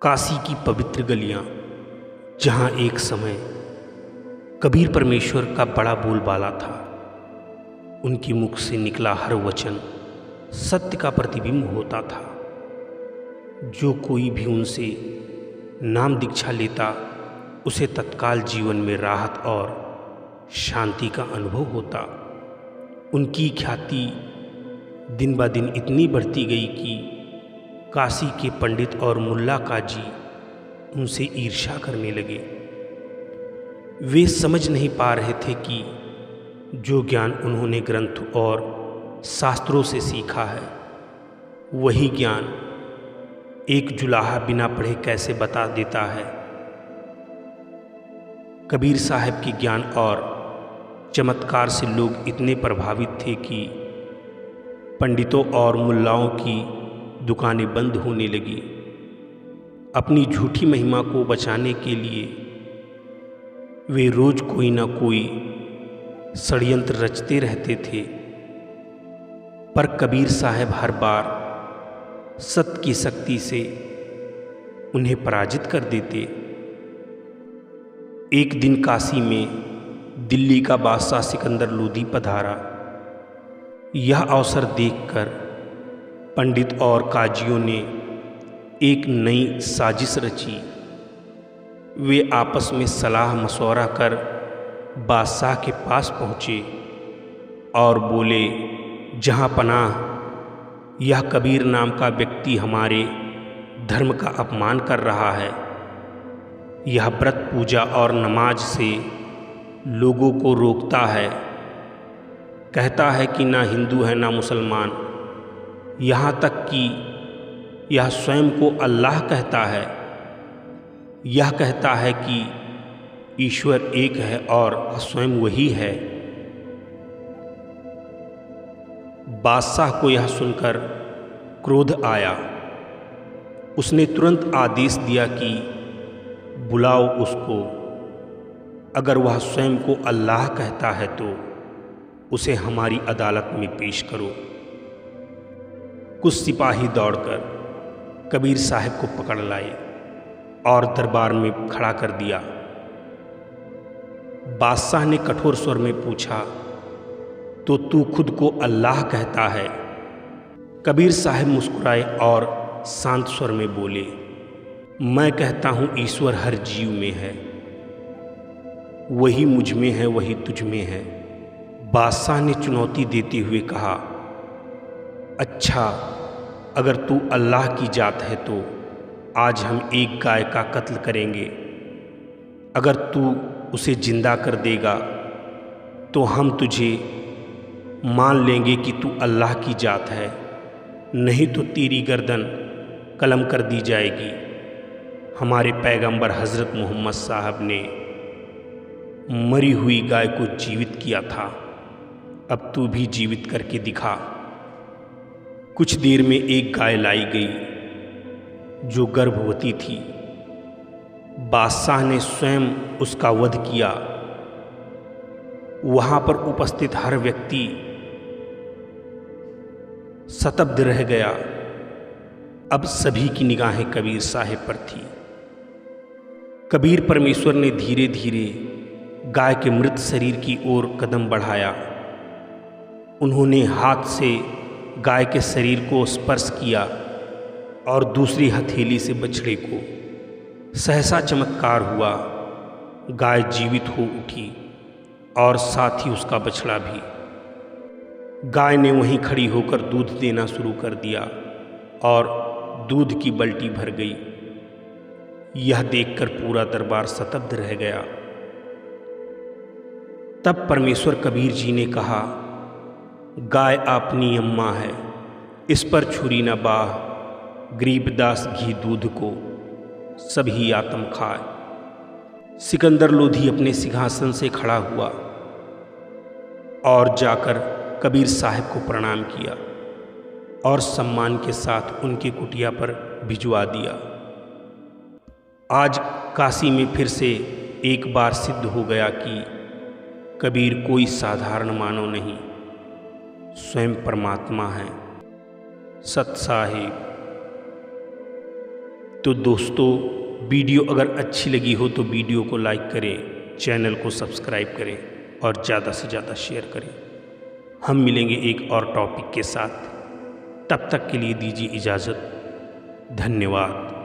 काशी की पवित्र गलियां, जहां एक समय कबीर परमेश्वर का बड़ा बोलबाला था। उनके मुख से निकला हर वचन सत्य का प्रतिबिंब होता था। जो कोई भी उनसे नाम दीक्षा लेता, उसे तत्काल जीवन में राहत और शांति का अनुभव होता। उनकी ख्याति दिन ब दिन इतनी बढ़ती गई कि काशी के पंडित और मुल्ला काजी उनसे ईर्ष्या करने लगे। वे समझ नहीं पा रहे थे कि जो ज्ञान उन्होंने ग्रंथ और शास्त्रों से सीखा है, वही ज्ञान एक जुलाहा बिना पढ़े कैसे बता देता है। कबीर साहब के ज्ञान और चमत्कार से लोग इतने प्रभावित थे कि पंडितों और मुल्लाओं की दुकानें बंद होने लगी। अपनी झूठी महिमा को बचाने के लिए वे रोज कोई ना कोई षड्यंत्र रचते रहते थे, पर कबीर साहब हर बार सत्य की शक्ति से उन्हें पराजित कर देते। एक दिन काशी में दिल्ली का बादशाह सिकंदर लोदी पधारा। यह अवसर देखकर पंडित और काजियों ने एक नई साजिश रची। वे आपस में सलाह मशवरा कर बादशाह के पास पहुँचे और बोले, जहाँ पनाह यह कबीर नाम का व्यक्ति हमारे धर्म का अपमान कर रहा है। यह व्रत पूजा और नमाज से लोगों को रोकता है। कहता है कि ना हिंदू है ना मुसलमान, यहाँ तक कि यह स्वयं को अल्लाह कहता है। यह कहता है कि ईश्वर एक है और स्वयं वही है। बादशाह को यह सुनकर क्रोध आया। उसने तुरंत आदेश दिया कि बुलाओ उसको। अगर वह स्वयं को अल्लाह कहता है तो उसे हमारी अदालत में पेश करो। कुछ सिपाही दौड़कर कबीर साहब को पकड़ लाए और दरबार में खड़ा कर दिया। बादशाह ने कठोर स्वर में पूछा, तो तू खुद को अल्लाह कहता है? कबीर साहब मुस्कुराए और शांत स्वर में बोले, मैं कहता हूँ ईश्वर हर जीव में है। वही मुझ में है, वही तुझ में है। बादशाह ने चुनौती देते हुए कहा, अच्छा, अगर तू अल्लाह की जात है तो आज हम एक गाय का कत्ल करेंगे। अगर तू उसे जिंदा कर देगा तो हम तुझे मान लेंगे कि तू अल्लाह की जात है, नहीं तो तेरी गर्दन कलम कर दी जाएगी। हमारे पैगंबर हज़रत मोहम्मद साहब ने मरी हुई गाय को जीवित किया था, अब तू भी जीवित करके दिखा। कुछ देर में एक गाय लाई गई जो गर्भवती थी। बादशाह ने स्वयं उसका वध किया। वहां पर उपस्थित हर व्यक्ति स्तब्ध रह गया। अब सभी की निगाहें कबीर साहब पर थी। कबीर परमेश्वर ने धीरे धीरे गाय के मृत शरीर की ओर कदम बढ़ाया। उन्होंने हाथ से गाय के शरीर को स्पर्श किया और दूसरी हथेली से बछड़े को। सहसा चमत्कार हुआ। गाय जीवित हो उठी और साथ ही उसका बछड़ा भी। गाय ने वहीं खड़ी होकर दूध देना शुरू कर दिया और दूध की बल्टी भर गई। यह देखकर पूरा दरबार स्तब्ध रह गया। तब परमेश्वर कबीर जी ने कहा, गाय आपनी अम्मा है, इस पर छुरी न बाह। गरीबदास घी दूध को सभी आत्म खाए। सिकंदर लोधी अपने सिंहासन से खड़ा हुआ और जाकर कबीर साहब को प्रणाम किया और सम्मान के साथ उनकी कुटिया पर भिजवा दिया। आज काशी में फिर से एक बार सिद्ध हो गया कि कबीर कोई साधारण मानव नहीं, स्वयं परमात्मा है। सत साहिब। तो दोस्तों, वीडियो अगर अच्छी लगी हो तो वीडियो को लाइक करें, चैनल को सब्सक्राइब करें और ज़्यादा से ज़्यादा शेयर करें। हम मिलेंगे एक और टॉपिक के साथ, तब तक के लिए दीजिए इजाज़त। धन्यवाद।